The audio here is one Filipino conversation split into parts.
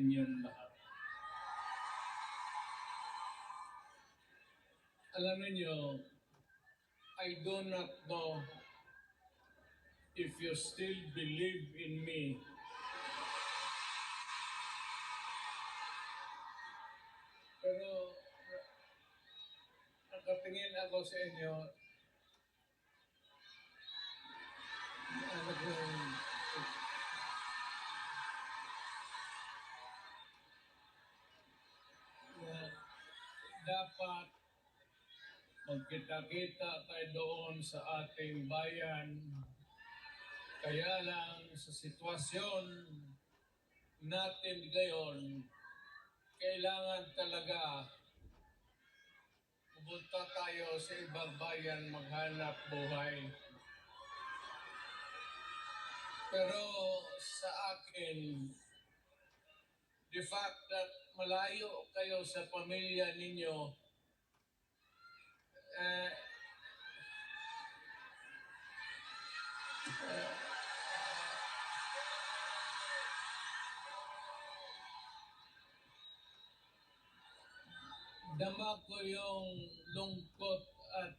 inyong lahat. Alam niyo, I do not know if you still believe in me. Pero nakatingin ako sa inyo, ano kung dapat magkita-kita tayo doon sa ating bayan. Kaya lang sa sitwasyon natin ngayon, kailangan talaga pupunta tayo sa ibang bayan maghanap buhay. Pero sa akin, the fact that malayo kayo sa pamilya ninyo, dama ko yung lungkot at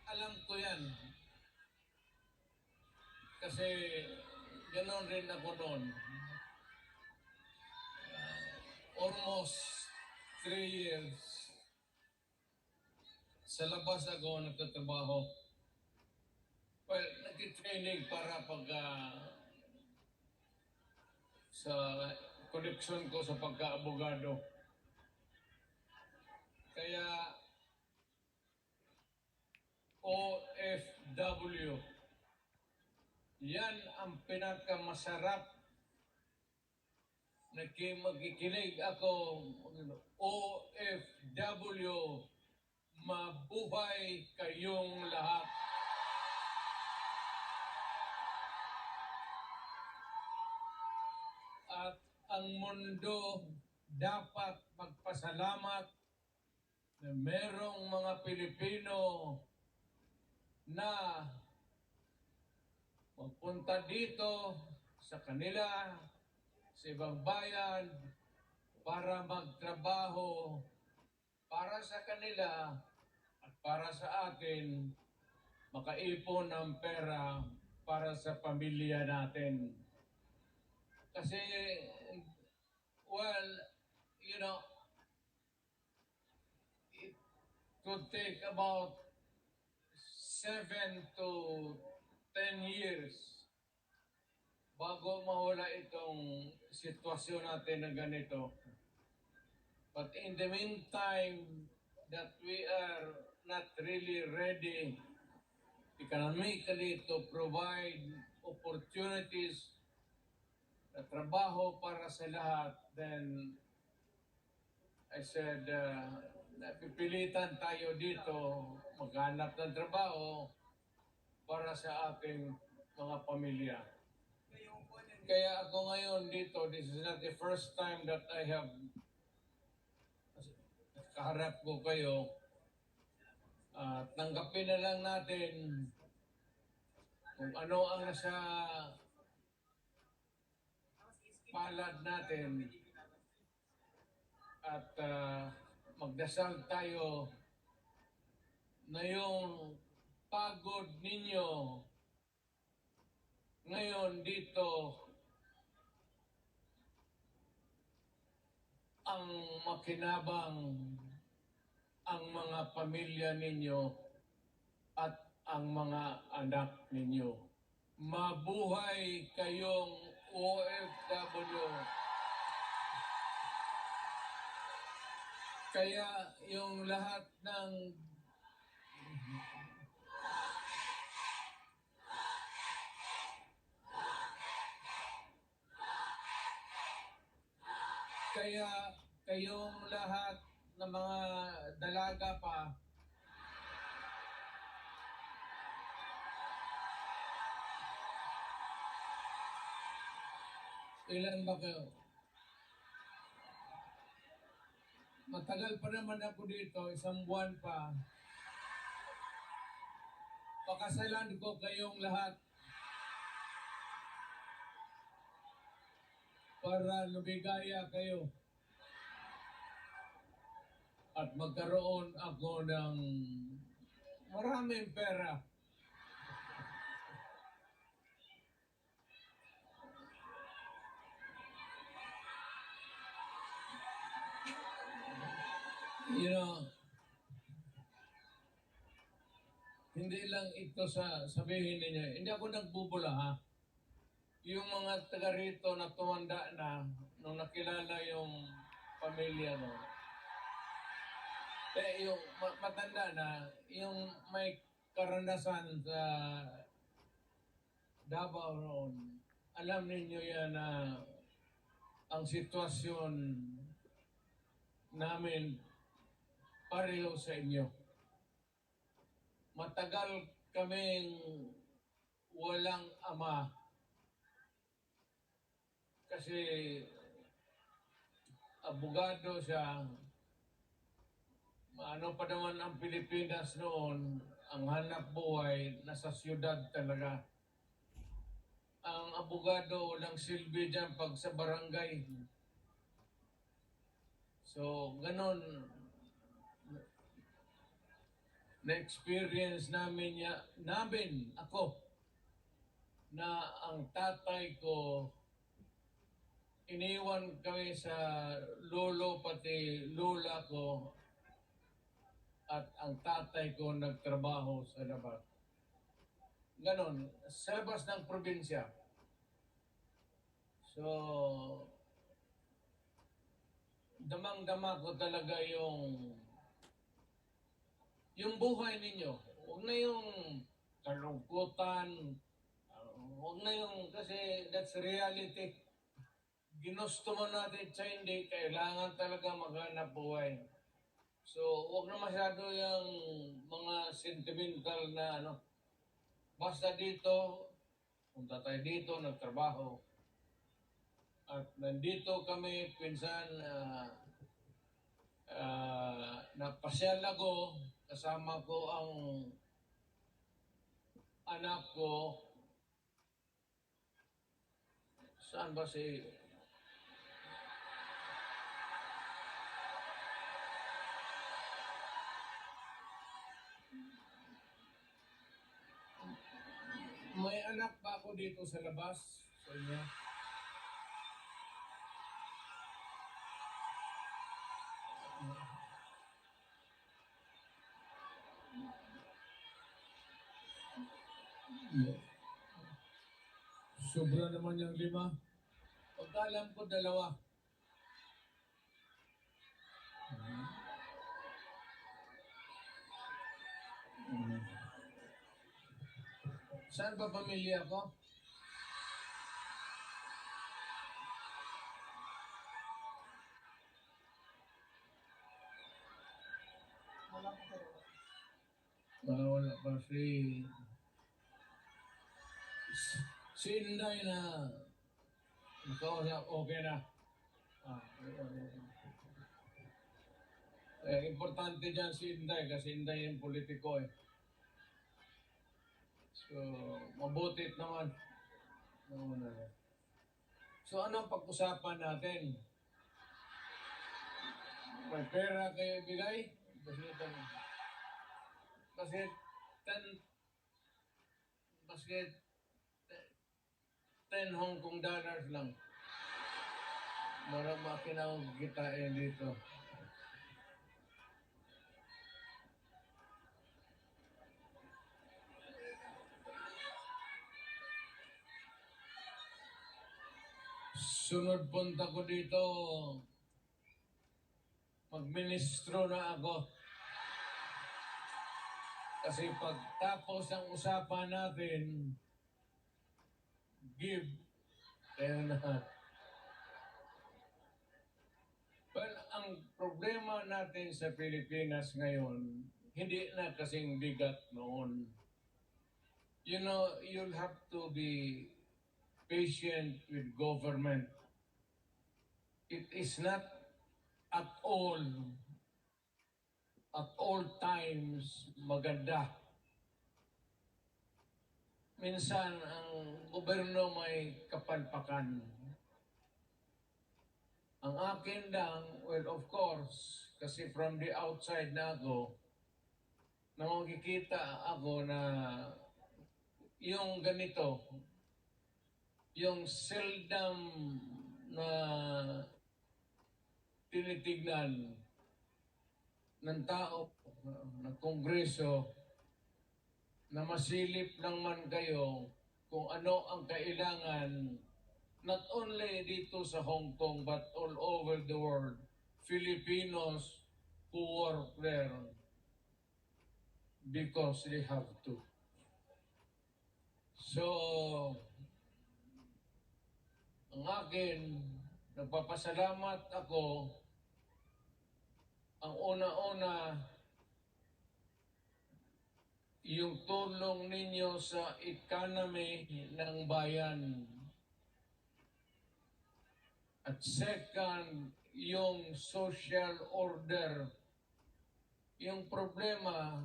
alam ko yan. Kasi ganoon rin ako noon. Almost 3 years sa labas ako nagtatrabaho. Well, nag-training para pag sa connection ko sa pagka-abogado. Kaya OFW, yan ang pinakamasarap na magkikinig ako. OFW, mabuhay kayong lahat. At ang mundo dapat magpasalamat na merong mga Pilipino na magpunta dito sa kanila, sa ibang bayan, para magtrabaho para sa kanila at para sa atin, makaipon ng pera para sa pamilya natin. Kasi, well, you know, it could take about 7 to 10 years bago mawala itong sitwasyon natin na ganito. But in the meantime, that we are not really ready economically to provide opportunities na trabaho para sa lahat, then I said, napipilitan tayo dito maghanap ng trabaho para sa ating mga pamilya. Kaya ako ngayon dito, this is not the first time that I have kaharap ko kayo. Tanggapin na lang natin kung ano ang nasa palad natin at magdasal tayo na yung pagod ninyo ngayon dito ang makinabang ang mga pamilya ninyo at ang mga anak ninyo. Mabuhay kayong OFW. Kaya yung lahat ng kayong lahat ng mga dalaga pa, ilan ba kayo? Matagal pa naman ako dito, 1 buwan pa. Pakasalan ko kayong lahat. para lumigaya kayo at magkaroon ako ng maraming pera. You know, hindi lang ito sabihin ninyo, hindi ako nagbubula ha. Yung mga taga rito na tumanda na, nung nakilala yung pamilya mo, yung matanda na, yung may karanasan sa Davao noon, alam ninyo yan na ang sitwasyon namin pareho sa inyo. Matagal kaming walang ama kasi abogado siya. Ano pa naman ang Pilipinas noon, ang hanap buhay nasa siyudad talaga. Ang abogado walang silbi dyan pag sa barangay. So, ganon na-experience namin ako, na ang tatay ko, iniwan kami sa lolo pati lola ko at ang tatay ko nagtrabaho sa labas. Ganon, sa labas ng probinsya. So, damang-dama ko talaga yung buhay ninyo. Huwag na yung kalungkutan. Huwag na yung, kasi that's reality. Ginusto mo natin sa hindi, kailangan talaga maghanap buhay. So, huwag na masyado yung mga sentimental na ano. Basta dito, punta tayo dito, nagtrabaho. At nandito kami, pinsan, napasyal ako, kasama ko ang anak ko. Saan ba si... May anak pa ako dito sa labas, sa inyo. Sobra naman yung 5. Pagkalam ko 2. Saan ba pamilya ko? Wala pa si Inday na okay na. Importante dyan si Inday kasi Inday yung politiko eh. So, mabutit naman. So, anong pag-usapan natin? May pera kayo ibigay? Kasi 10 Hong Kong dollars lang. Marang makinang kitain dito. Sunod punta ko dito, magministro na ako. Kasi pagtapos ng usapan natin, give and well, ang problema natin sa Pilipinas ngayon, hindi na kasing bigat noon. You know, you'll have to be patient with government. It is not at all times maganda. Minsan ang gobyerno may kapalpakan. Ang akin lang, well, of course, kasi from the outside na ako, na makikita ako na yung ganito, yung seldom na tinitignan ng tao ng Kongreso na masilip lang man kayo kung ano ang kailangan not only dito sa Hong Kong but all over the world, Filipinos who work there because they have to. So, ang akin, nagpapasalamat ako, ang una-una, yung tulong ninyo sa economy ng bayan. At second, yung social order, yung problema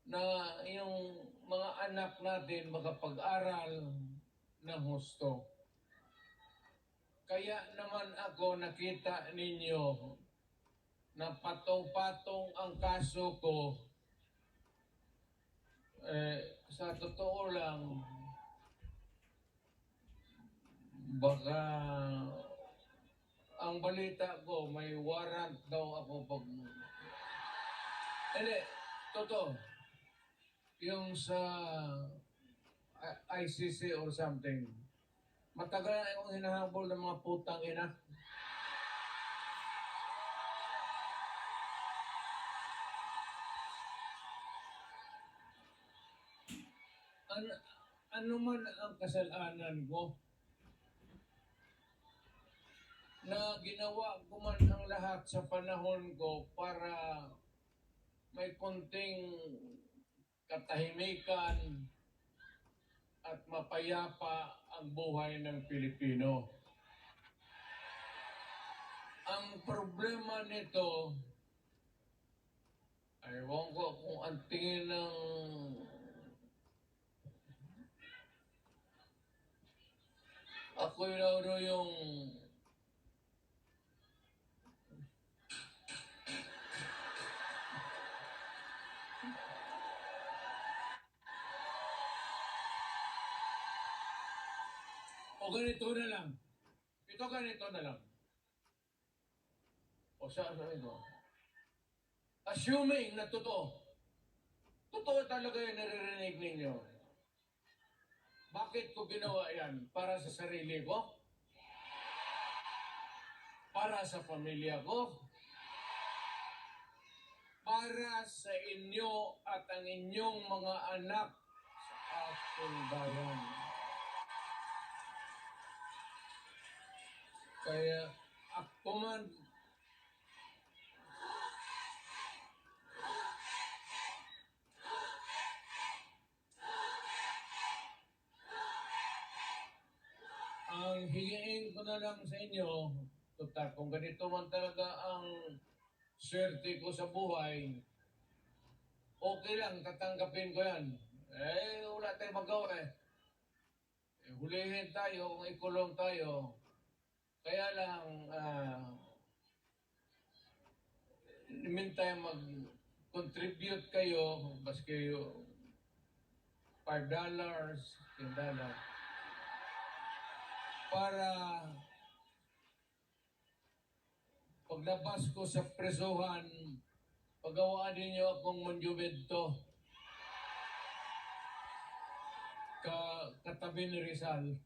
na yung mga anak natin makapag-aral ng husto. Kaya naman ako nakita ninyo na patong-patong ang kaso ko. Sa totoo lang, baka ang balita ko may warrant daw ako pag... Hindi, totoo. Yung sa ICC or something. Matagal na akong hinahabol ng mga putang ina. Ano man ang kasalanan ko, na ginawa ko man ang lahat sa panahon ko para may konting katahimikan at mapayapa ang buhay ng Pilipino. Ang problema nito, ewan ko kung ang tingin ng ako yung o ganito na lang. Ito ganito na lang. O sa ito. Assuming na totoo. Totoo talaga yung naririnig ninyo. Bakit ko ginawa yan? Para sa sarili ko? Para sa pamilya ko? Para sa inyo at ang inyong mga anak sa ating bayan. Kaya ako man ang higiin ko na lang sa inyo, tutal, kung ganito man talaga ang swerte ko sa buhay, okay lang, tatanggapin ko yan. Wala tayong magawa eh. Hulihin tayo, kung ikulong tayo. Kaya lang, meantime, mag-contribute kayo, baski $5, $10, para paglabas ko sa presuhan, pagawaan ninyo akong monumento katabi ni Rizal.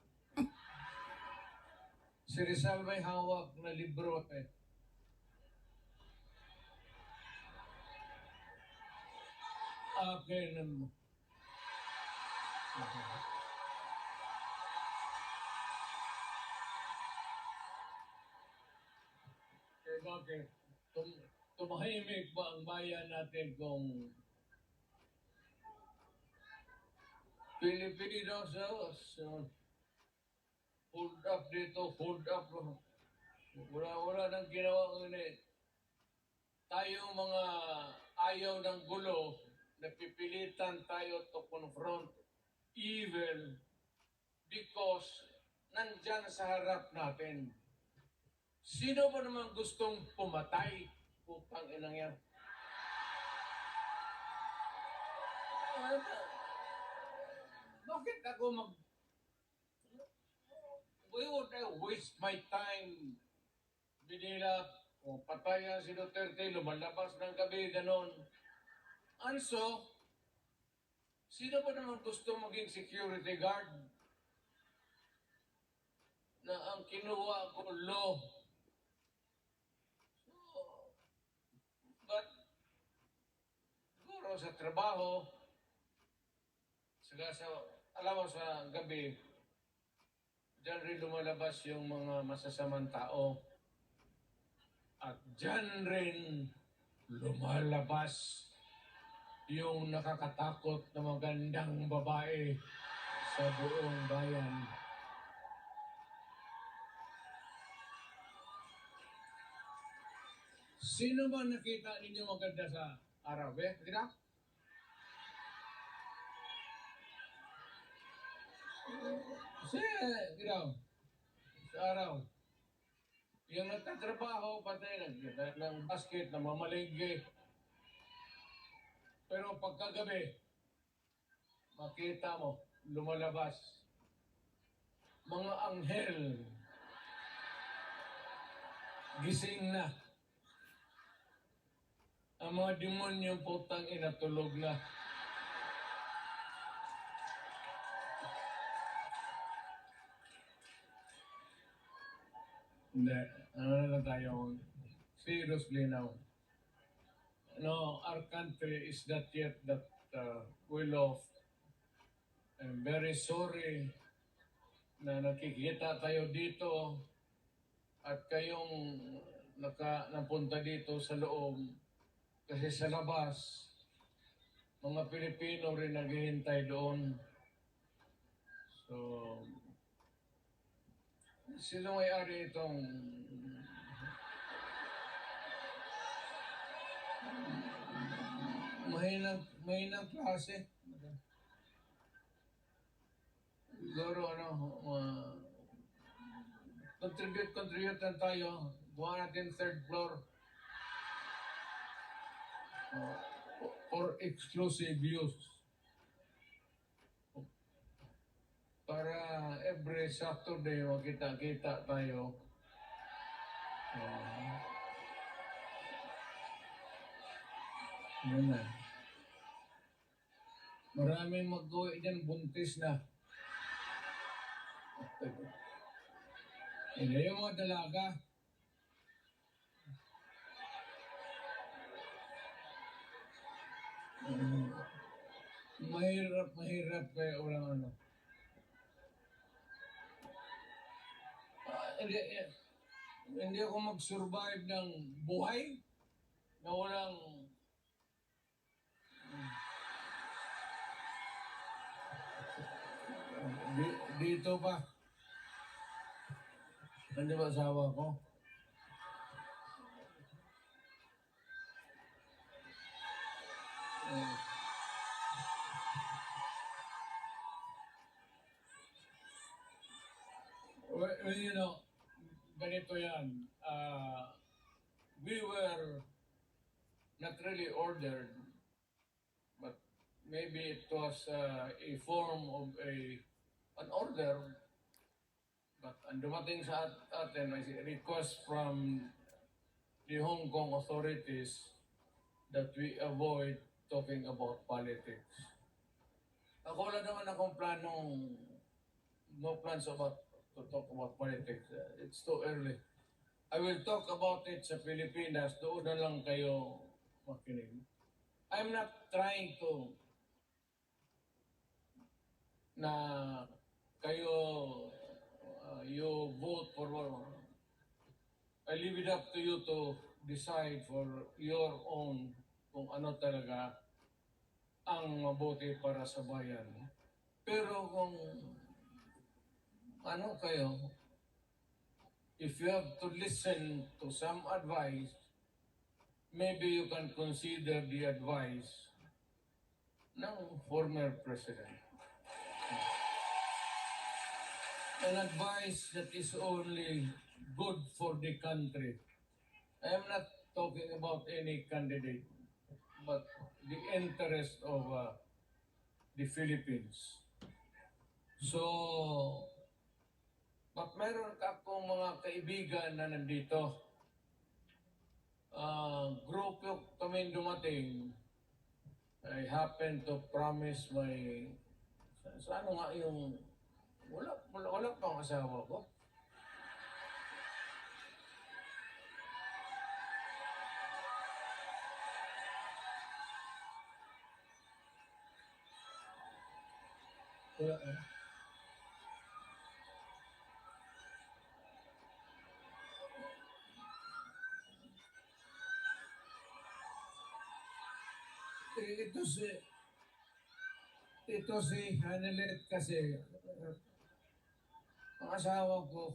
Si Rizal may hawak na libro eh. Akin ang... Bakit? Tumahimik ba ang bayan natin kung Pilipinos hold up dito, hold up. Wala nang ginawa ulit. Tayo mga ayaw ng gulo, napipilitan tayo to confront evil because nandyan sa harap natin. Sino ba naman gustong pumatay? Putang inang yan. Bakit ako why would I waste my time? Binila, o patayan si Duterte, lumalabas ng gabi, ganon. Also, sino ba naman gusto maging security guard na ang kinuha ko law? So, but siguro sa trabaho, sa alam mo sa gabi, diyan rin lumalabas yung mga masasamang tao. At diyan rin lumalabas yung nakakatakot na magandang babae sa buong bayan. Sino ba nakita ninyo maganda sa araw? Kita? Kasi, sa araw. Yung nagtatrabaho, patay ng basket, na mamaligay. Pero pagkagabi, makita mo, lumalabas, mga anghel, gising na. Ang mga demonyo putang inatulog na. Hindi, ano na tayo, seriously now. No, our country is not yet that well off. I'm very sorry na nakikita tayo dito at kayong napunta dito sa loob kasi sa labas, mga Pilipino rin naghihintay doon. So, sino may-ari itong mahinang klase? Siguro contribute lang tayo. Buwan natin third floor. For exclusive use. Para every Saturday makita-kita tayo. Yun na. Maraming mag-uwi dyan, buntis na. Hindi yung mga dalaga. Mahirap kaya walang ano. Hindi ako mag-survive ng buhay na walang dito pa. Hindi ba asawa ko? Well, you know, ganito yan. We were not really ordered, but maybe it was a form of an order. But ang dumating sa atin ay request from the Hong Kong authorities that we avoid talking about politics. Ako wala naman akong no plans to talk about politics. It's too early. I will talk about it sa Pilipinas. Doon na lang kayo makinig. I'm not trying to na kayo you vote for I leave it up to you to decide for your own kung ano talaga ang mabuti para sa bayan. Pero kung ano kayo, if you have to listen to some advice, maybe you can consider the advice ng former president. An advice that is only good for the country. I am not talking about any candidate, but the interest of the Philippines. So, but meron akong mga kaibigan na nandito. Grupo kami dumating. I happen to promise my, sa ano nga yung, wala pang asawa ko. Wala eh. Ito si Hanelet kasi, ang asawa ko,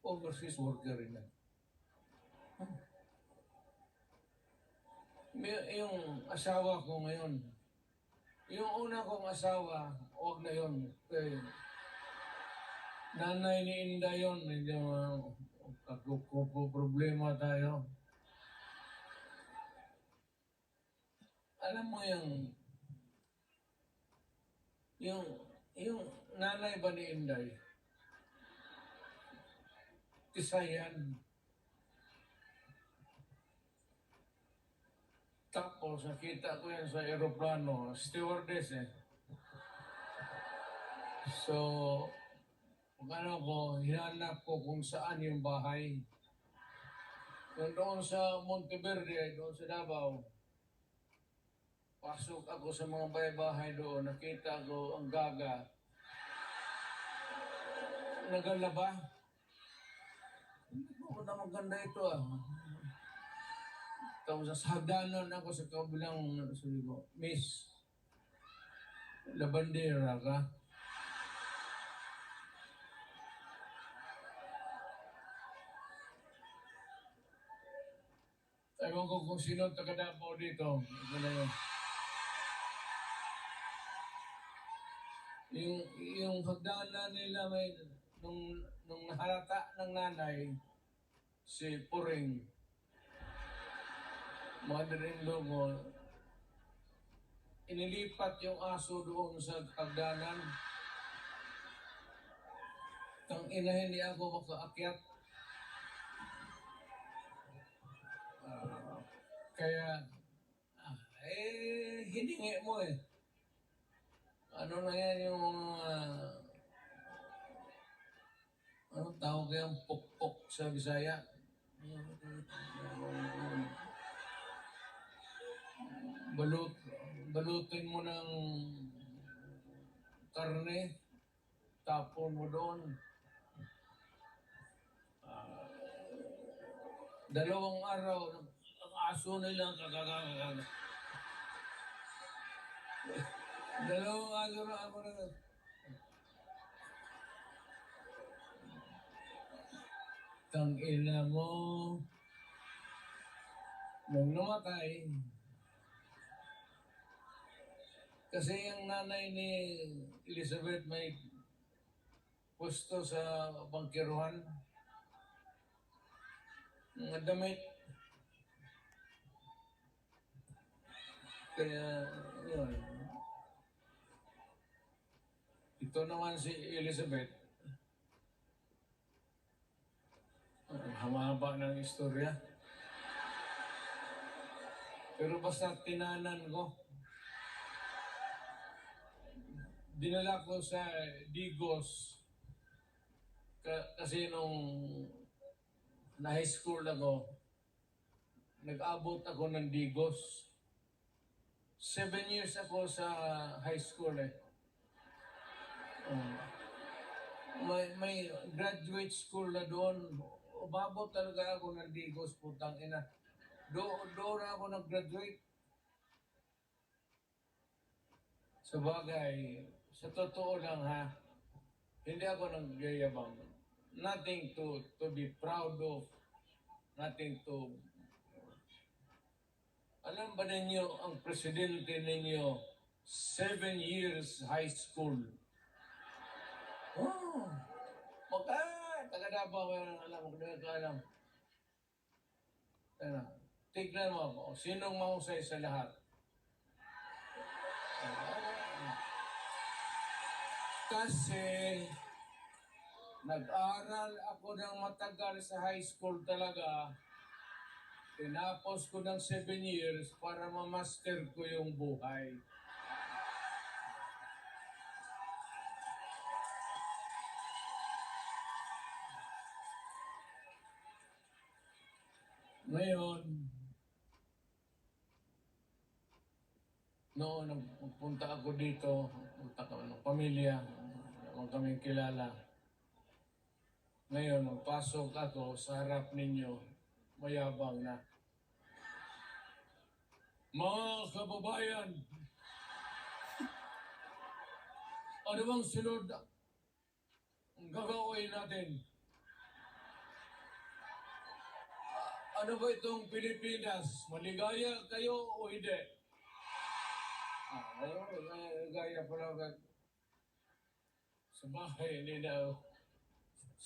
overseas worker rin. Yung asawa ko ngayon, yung una kong asawa, huwag na yun. Kay nanay ni Inda yun, hindi problema tayo. Alam mo yung nanay ba ni Inday, Tisayan. Tapos nakita ko yan sa aeroplano, stewardess eh. So, ano ko, hinanap ko kung saan yung bahay. Kung doon sa Monteverde, doon sa Davao, pasok ako sa mga bahay-bahay doon, nakita ko ang gaga. Nagalaba. Hindi na maganda ito ah. Tapos sa hagdanan ako sa kabilang, sabi ko, Miss, labandera ka? Ewan ko kung sino taga-Davao dito. Ano yun? Yung hagdanan nila may nung nahalata ng nanay si Puring, mother-in-law mo, inilipat yung aso doon sa hagdanan. Tang inahin niya ako makaakyat. Kaya hiningi mo eh. Ano na yan yung anong tawag yung pokpok sa Bisaya? Balutin mo ng karne, tapon mo doon. Dalawang araw, ang aso nila kakakakaka. Dalawang araw na ako na. Tangina mo. Nung namatay, kasi yung nanay ni Elizabeth may pusto sa bangkiruhan. Mga damit. Kaya, yun. Ito naman si Elizabeth. Hamaba ng istorya. Pero basta tinanan ko. Dinala ko sa Digos. Kasi nung na high school ako, nag-abot ako ng Digos. 7 years ako sa high school eh. May graduate school na doon. Umabot talaga ako ng Digos, putang ina. Doon ako nag-graduate. Sa bagay, sa totoo lang ha, hindi ako nagyayabang. Nothing to be proud of. Nothing to... Alam ba ninyo, ang presidente ninyo, 7 years high school. Oh, makan! taga Davao, alam mo, kung ka alam. Ano, tignan mo, sinong mahusay sa lahat? Kasi nag-aral ako ng matagal sa high school talaga. Tinapos ko ng 7 years para ma-master ko yung buhay. Ngayon, noon nagpunta ako dito, punta ko ng pamilya, naman kami kilala. Ngayon, magpasok ako sa harap ninyo, mayabang na. Mga kababayan, ano bang sunod ang gagawin natin? Ano ba itong Pilipinas? Maligaya kayo o hindi? Gaya pala sa bahay nila.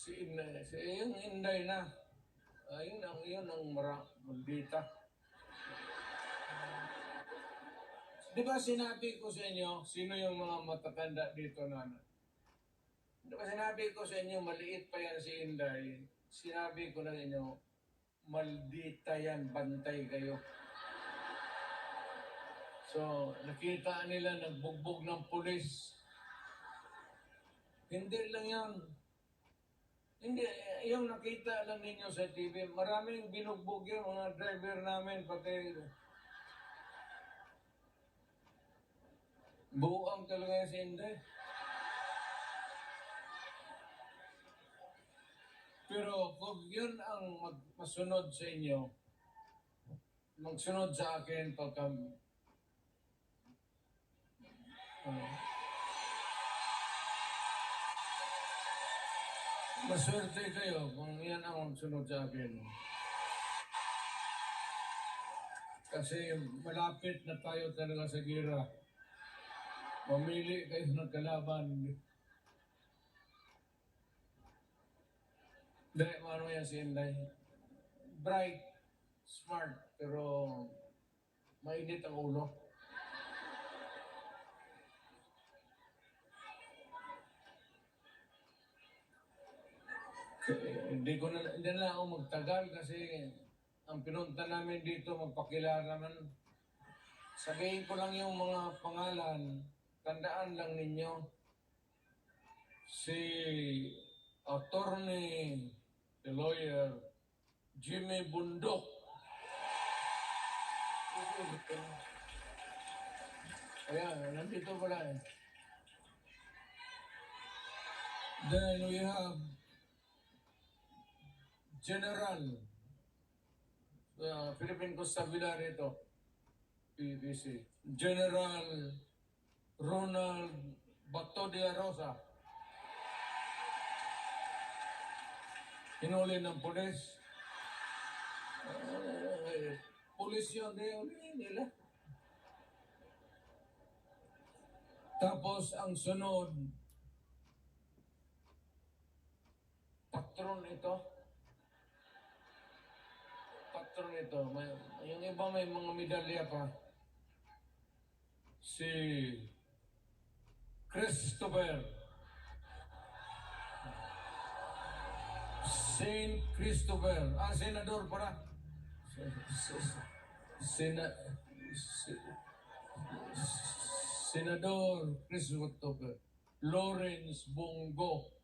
Yung Inday na. Yun ang maldita. Di ba sinabi ko sa inyo, sino yung mga matatanda dito na? Di ba sinabi ko sa inyo, maliit pa yan si Inday. Sinabi ko na inyo, maldita yan, bantay kayo. So, nakita nila nagbugbog ng pulis. Hindi lang yan. Hindi, yung nakita lang ninyo sa TV, maraming binugbog yun, mga driver namin, pati buang talaga si Inday. Pero kung yun ang masunod sa inyo, magsunod sa akin pagka maswerte kayo kung yan ang magsunod sa akin. Kasi malapit na tayo talaga sa gira. Mamili kayo ng kalaban. Dahil ano yan si Inday? Bright, smart, pero mainit ang ulo. Hindi na ako magtagal kasi ang pinunta namin dito magpakilala naman. Sabihin ko lang yung mga pangalan, tandaan lang ninyo. Si attorney, the lawyer, Jimmy Bundok. Ayan, nandito pala eh. Then we have General Philippine Constabulary ito, PBC. General Ronald Bato de la Rosa. Hinuli ng pulis. Pulis yun, nila. Tapos ang sunod, patron ito. Yung iba may mga medalya pa. Si Christopher. Saint Christopher. Senador para. Senador Christopher. Lawrence Bongo.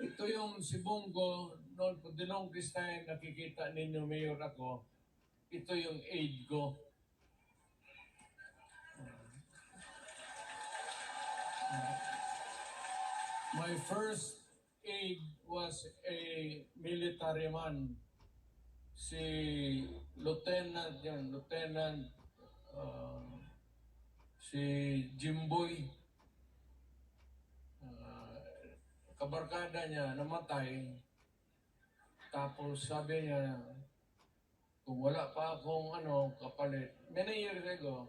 Ito yung si Bongo, noon po the longest time nakikita ninyo mayor ako, ito yung aide ko. My first aide was a military man. Si Lieutenant, si Jimboy. Kabarkada niya namatay. Tapos sabi niya, kung wala pa akong kapalit, many years ago,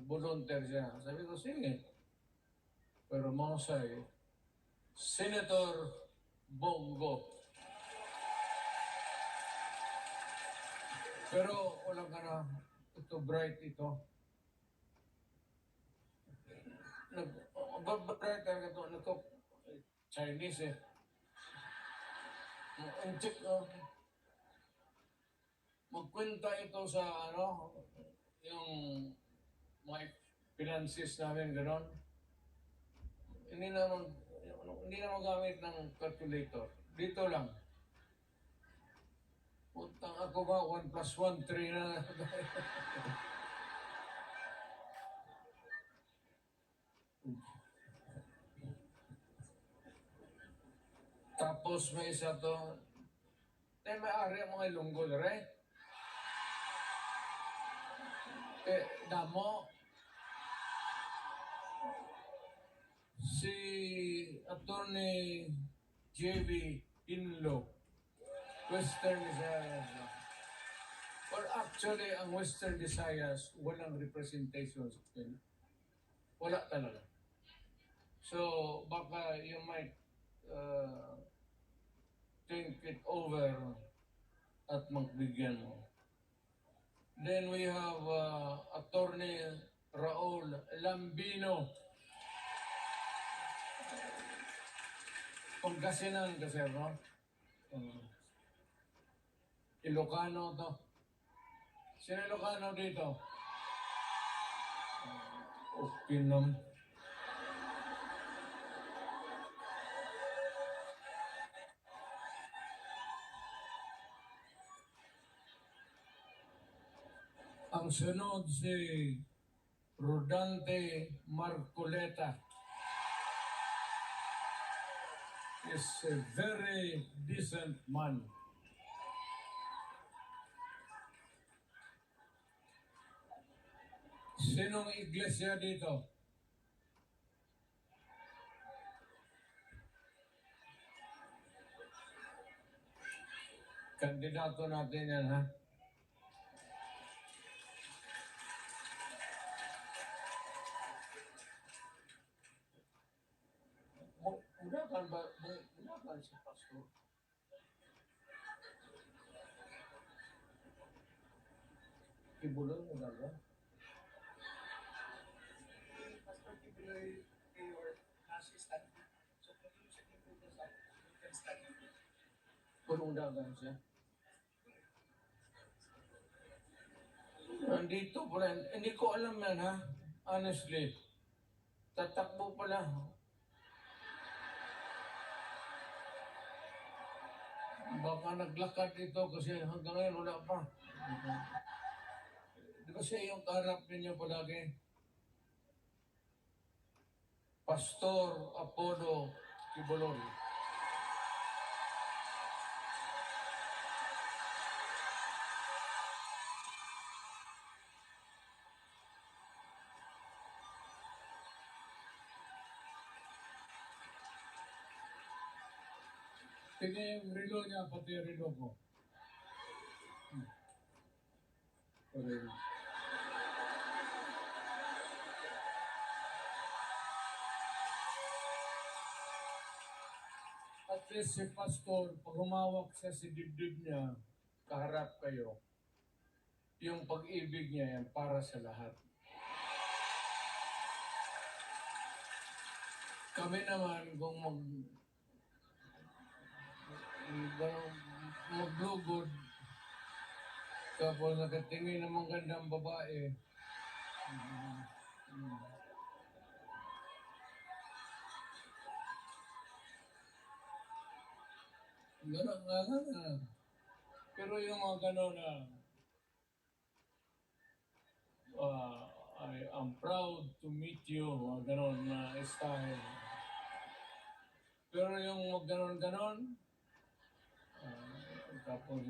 volunteer siya. Sabi ko, sige. Pero Mausay, Senator Bongo. Pero walang ito bright ito. Bright talaga ito. Chinese eh. Ang check, magkwenta ito sa yung mga finances namin, gano'n. Hindi na magamit ng calculator. Dito lang. Puntang ako ba, 1 plus 1, 3 na. Tapos may isa to, may ari ang mga ilunggol, right? Damo, si Attorney J.B. Inlo, Western Visayas. Or actually, ang Western Visayas, walang representation sa kanila. Wala talaga. So, baka you might think it over at magbigyan mo. Then we have Attorney Raul Lambino. Pangasinan kasi, no? Ilocano to. Sino Ilocano dito? Okay naman. Ang sunod si Rodante Marcoleta. Is a very decent man. Sinong iglesia dito? Kandidato natin yan, ha? Mula si Pastor. Kibuloy mo daga? Pastor Kibuloy, your assistant. So, kung yung sa Kibuloy sa you can study. Purong dagan siya. Nandito pala. Hindi ko alam yan, ha? Honestly. Tatakbo pala. Baka naglakad ito kasi hanggang ngayon wala pa. Di ba siya yung kaharap ninyo palagi? Pastor Apollo Kibuloy. Tingnan yung relo niya, pati yung relo ko. At least si Pastor, pag humawak siya si dibdib niya, kaharap kayo, yung pag-ibig niya yan para sa lahat. Kami naman, kung maglugod, tapos nakatingin ng magandang babae, gano'n nga. Pero yung mga gano'n na, I am proud to meet you, mga gano'n na style. Pero yung mga gano'n, tapos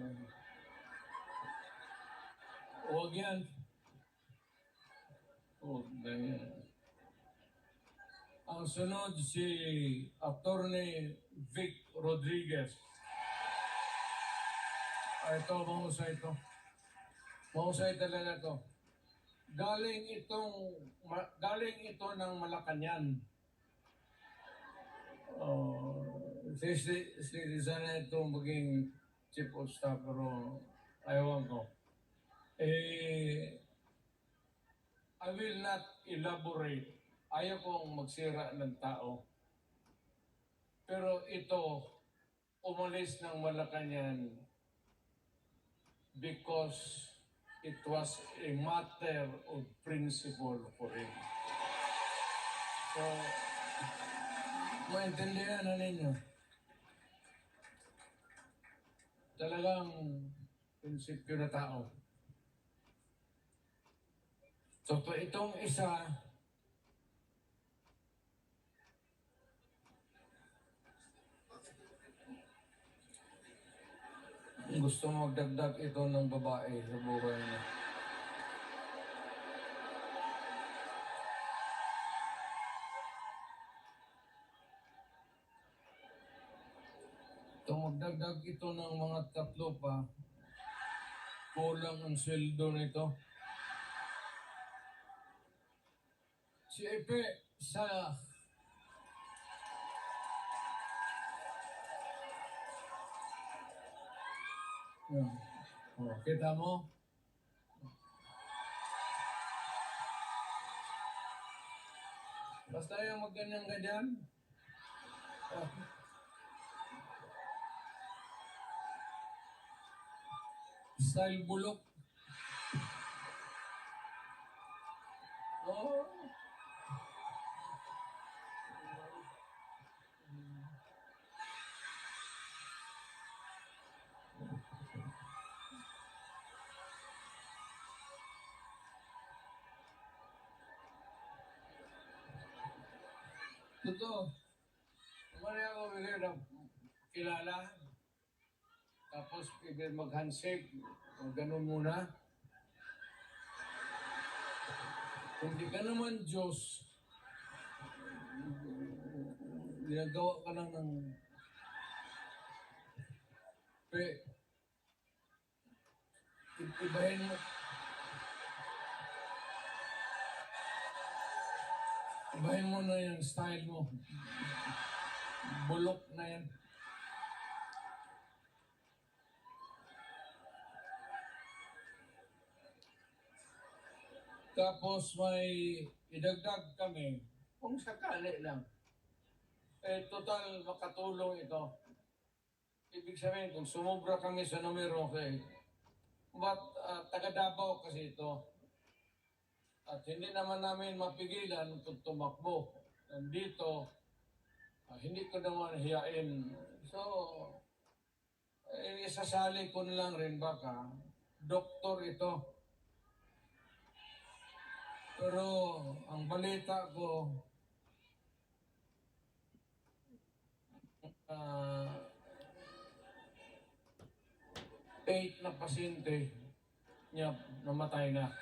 huwag yan. Huwag ganyan. Ang sunod si Attorney Vic Rodriguez. Ito, mahusay ito. Mahusay talaga to. Galing ito ng Malacanang. Sana ito maging chief of staff, pero ayaw ko. I will not elaborate. Ayaw kong magsira ng tao. Pero ito, umalis ng Malacanang because it was a matter of principle for him. So, maintindihan na ninyo. Talagang prinsipyo na tao. So, itong isa, gusto magdagdag ito ng babae sa buhay niya. Magdagdag ito ng mga 3 pa, kulang ang sweldo nito. Si Epe sa kita mo? Basta yung magganyan-ganyan. Style bulok. Oh. Totoo. Kumari ako bigay ng kilala. Tapos mag-handshake. Ganun muna. Hindi ka naman Diyos. Ginagawa ka lang ng ibahin mo. Ibahin mo na yung style mo. Bulok na yan. Tapos may idagdag kami, kung sakali lang. Total makatulong ito. Ibig sabihin, kung sumubra kami sa numero, but taga Davao kasi ito. At hindi naman namin mapigilan kung tumakbo. Nandito, hindi ko naman hiyain. So, isasali ko na lang rin baka, doktor ito. Pero ang balita ko, 8 na pasyente niya namatay na.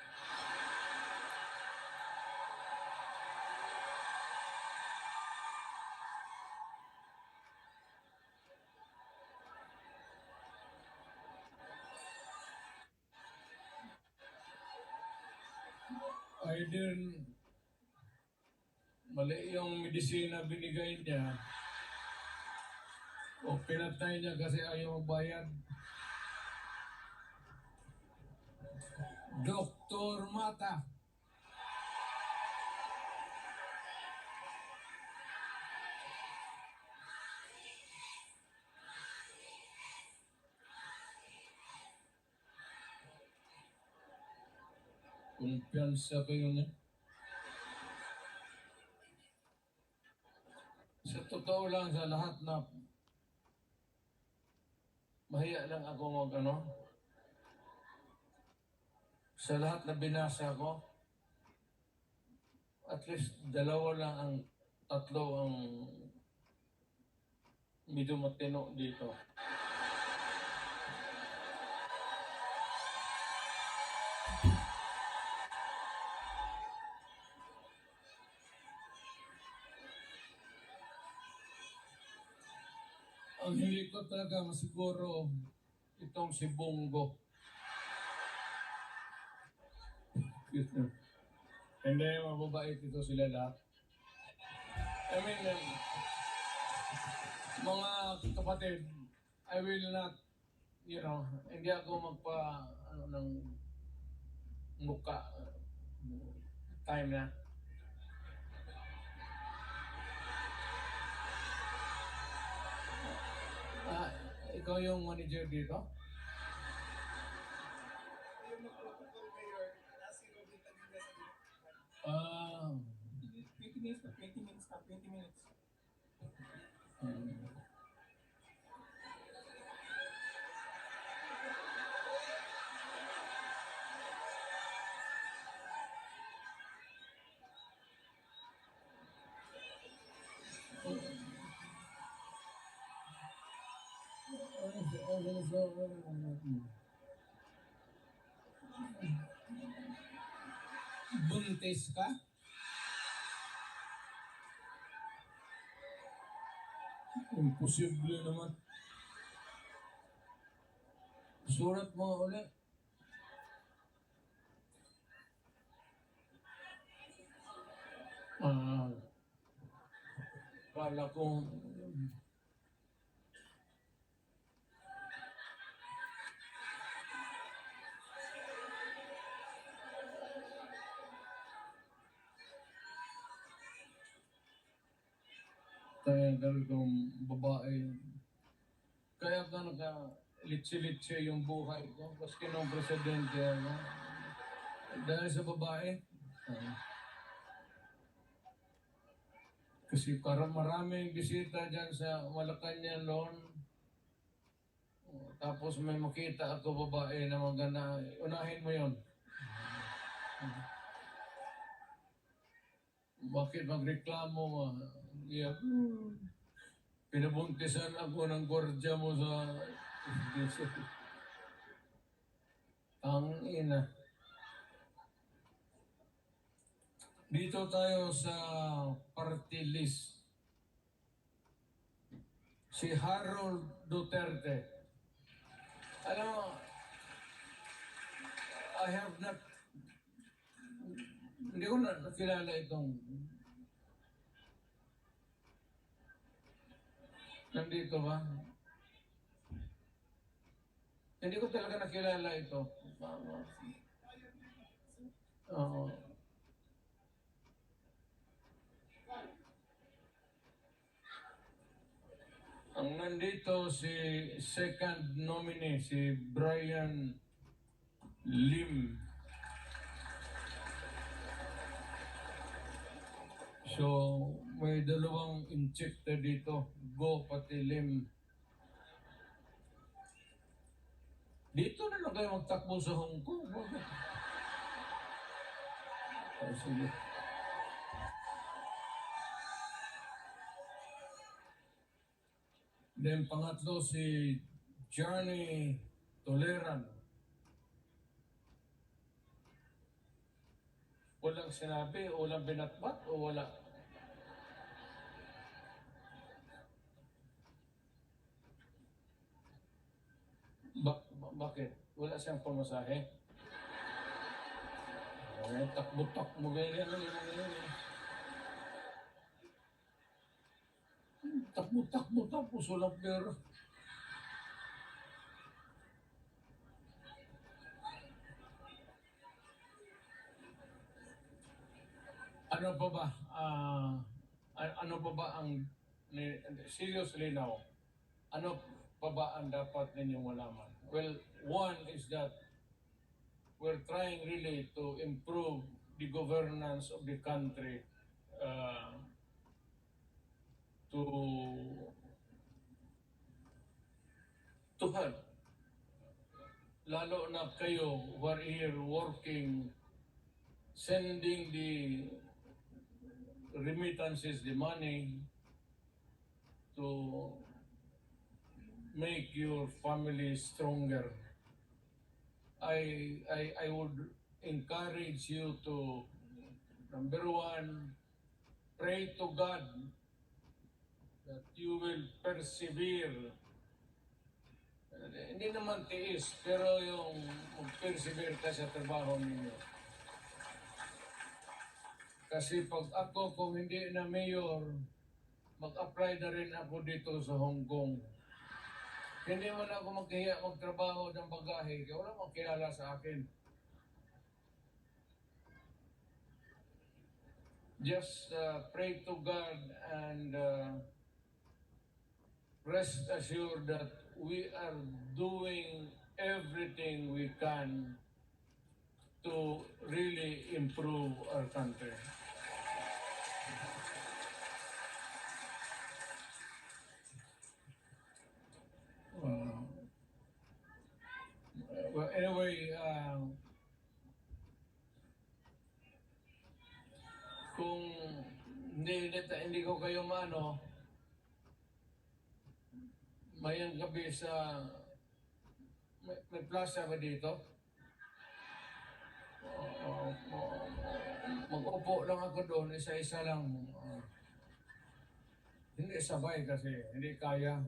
Either mali yung medisina binigay niya o pinatay niya kasi ayaw magbayad. Dr. Mata. Kumpiyansa kayo niya. Sa totoo lang, sa lahat na mahiya lang ako sa lahat na binasa ko, at least 2 lang ang 3 ang medyo matino dito. Ang hindi ko talaga masiguro itong si Bongo. Hindi, mababait ito sila lahat. I mean, mga kapatid, I will not, hindi ako ng muka, time na. Ah, ikaw yung manager dito? Yung mag-protocol mayor, nasi Robin Padilla sa Diliman. Ah, 20 minutes pa, 20 minutes pa, 20 minutes. hmm. Buntis ka? Imposible naman. Surat mo ulit. Ah, kala ko, kaya ganitong babae. Kaya ka litsi-litsi yung buhay ko. Maski nung presidente, dahil sa babae. Ah, kasi parang maraming bisita dyan sa Malacanang noon. Tapos may makita ako babae na maganda. Unahin mo yon. Bakit magreklamo mo? Yeah. Pinabuntisan ako ng gwardiya mo sa... Tangina. Dito tayo sa party list. Si Harold Duterte. Alam mo, I have not... Hindi ko na nakilala itong... Nandito ba? Hindi ko talaga nakilala ito. Oo. Ang nandito si second nominee, si Brian Lim. So, may dalawang injector dito. Go pati Lim. Dito na lang kayo magtakbo sa Hong Kong. Oh, sige. Then pangatlo si Johnny Toleran. Walang sinabi, walang binatbat, o wala? Bakit? Wala siyang pamasahe? Takbo-takbo ganyan. Takbo-takbo tapos walang pera. Ano pa ba? Ano pa ba ang... Seriously now, ano pa ba ang dapat ninyong malaman? Well, one is that we're trying really to improve the governance of the country to help. Lalo na kayo who are here working, sending the remittances, the money to make your family stronger. I would encourage you to, number one, pray to God that you will persevere. hindi naman tiis, pero yung mag-persevere ka sa trabaho ninyo. Kasi pag ako, kung hindi na mayor, mag-apply na rin ako dito sa Hong Kong. Hindi man ako magkahiya magtrabaho ng bagahe, kaya wala mang kilala sa akin. Just pray to God and rest assured that we are doing everything we can to really improve our country. Well, anyway, kung hindi ko kayo maano, mayang gabi sa may plaza ba dito? Mag-upo lang ako doon, isa-isa lang. Hindi sabay kasi, hindi kaya.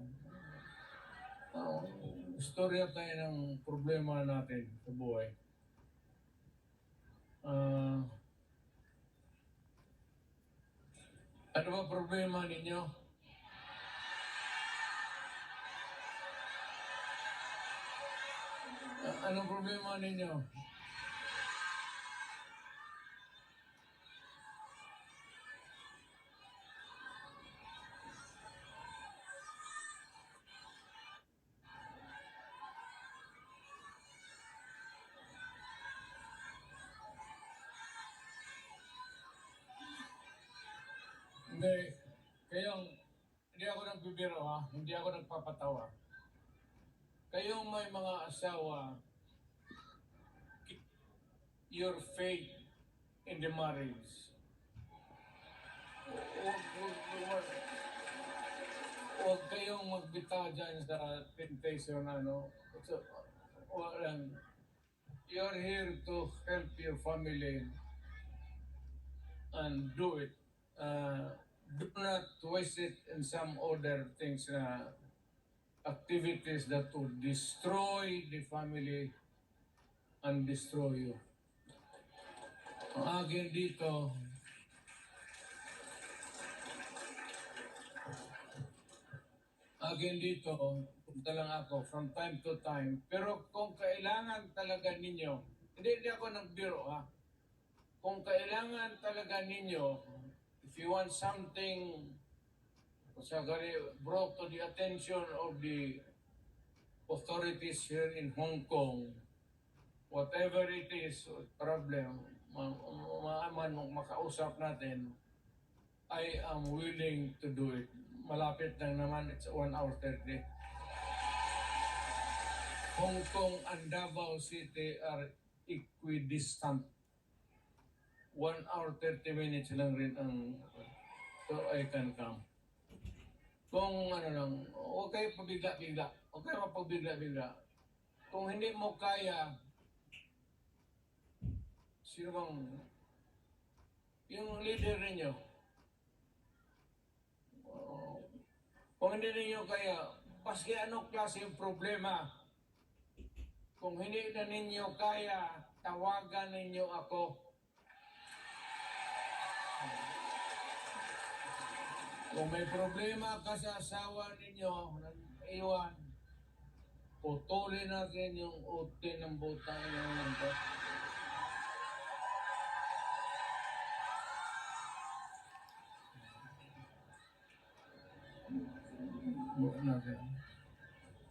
Istorya tayo ng problema natin sa buhay. Ano ba problema ninyo? Anong problema ninyo? Hindi. Kayong, hindi ako nagbibiro ha, hindi ako nagpapatawa. Kayong may mga asawa, keep your faith in the marriage. Huwag kayong magbitaw dyan sa temptation, ano. Walang, you're here to help your family and do it. Do not waste it in some other things na activities that would destroy the family and destroy you. Ang akin dito, punta lang ako from time to time. Pero kung kailangan talaga ninyo, hindi ako nagbiro ha. Kung kailangan talaga ninyo, if you want something brought to the attention of the authorities here in Hong Kong, whatever it is, problem, makausap natin, I am willing to do it. Malapit lang naman, it's 1 hour 30. Hong Kong and Davao City are equidistant. 1 hour 30 minutes lang rin ang so I can come. Kung ano lang, huwag kayo pabigla-bigla. Huwag kayo mapabigla-bigla. Kung hindi mo kaya, sino bang yung leader ninyo? Kung hindi ninyo kaya, paski anong klase yung problema, kung hindi na ninyo kaya, tawagan ninyo ako. Kung may problema ka sa asawa ninyo, iwan, putulin natin yung utin ng butang ng nandun.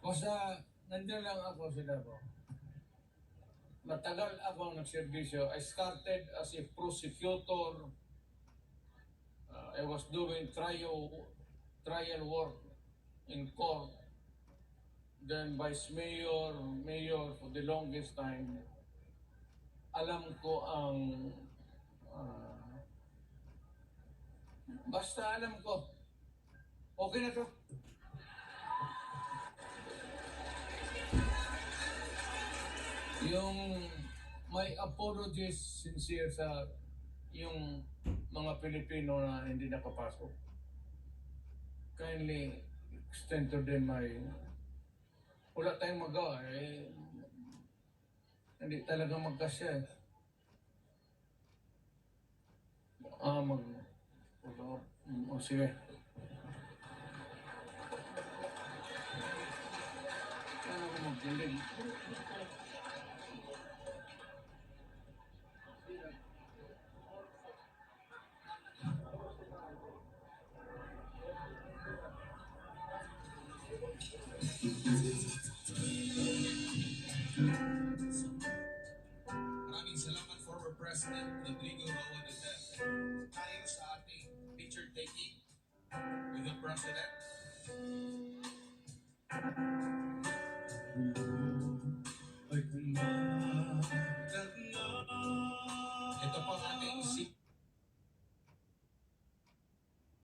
Basta, nandiyan lang ako sa Davao. Matagal ako nagserbisyo. I started as a prosecutor. I was doing trial work in court. Then vice mayor for the longest time. Alam ko ang basta alam ko. Okay na to. Yung may apologies sincere sa yung mga Pilipino na hindi nakapasok. Kindly extend to them my wala tayong magawa. Hindi talaga magkasya eh. Sige. Ano ako magdilig? Maraming salamat, former President Rodrigo Roa Duterte. Tayo sa ating picture taking with the President.